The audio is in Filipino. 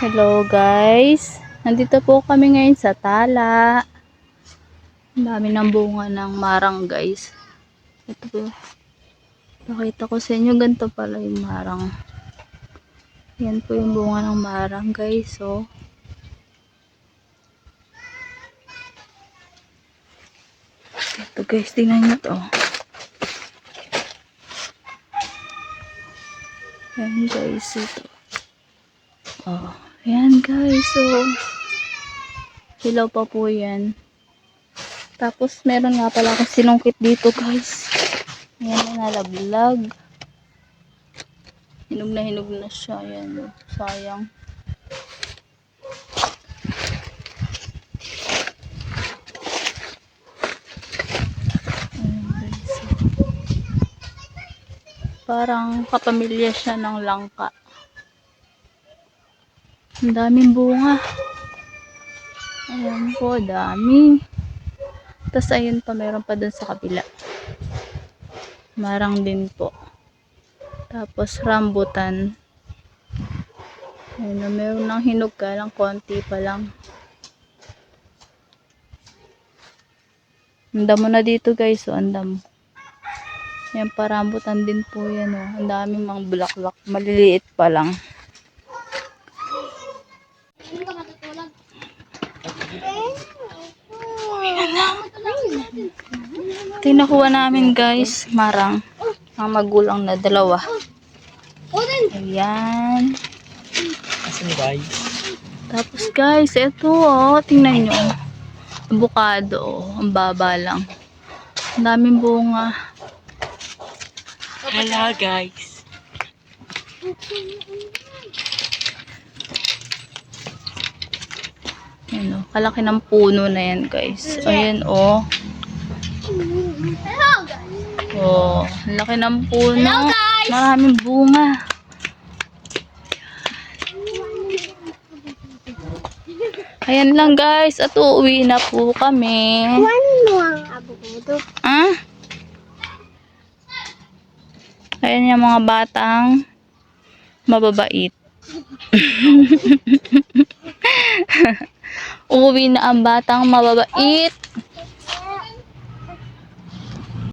Hello guys, nandito po kami ngayon sa Tala. Ang dami ng bunga ng marang guys. Ito po, pakita ko sa inyo, ganito pala yung marang. Yan po yung bunga ng marang guys. So, ito guys, tingnan nyo to. Yan guys, ito. Oh, yan guys, so hilaw pa po yan. Tapos meron nga pala akong sinungkit dito guys. Yan, nalaglag. Hinog na siya. Yan, sayang. Ayan guys. Parang kapamilya siya ng langka. Ang daming bunga. Ayan po, dami. Tapos ayun pa, meron pa dun sa kabila. Marang din po. Tapos rambutan. Ayan, meron ng hinog ka lang, konti pa lang. Ang damo na dito guys, so ang damo. Ayan pa, rambutan din po yan. Oh. Ang daming mga bulaklak, maliliit pa lang. Ito yung nakuha namin guys, marang. Mga magulang na dalawa. Ayan. Tapos guys, ito oh, tingnan nyo. Avocado, oh, ang baba lang. Ang daming bunga. Hello guys. Ayan oh, kalaki ng puno na yan guys. Ayan oh. Oh, laki ng puno. Hello, guys! Maraming bunga. Ayan lang guys, at uuwi na po kami. Kuhanin mo ang avocado. Ah? Ayan yung mga batang mababait. Uuwi na ang batang mababait.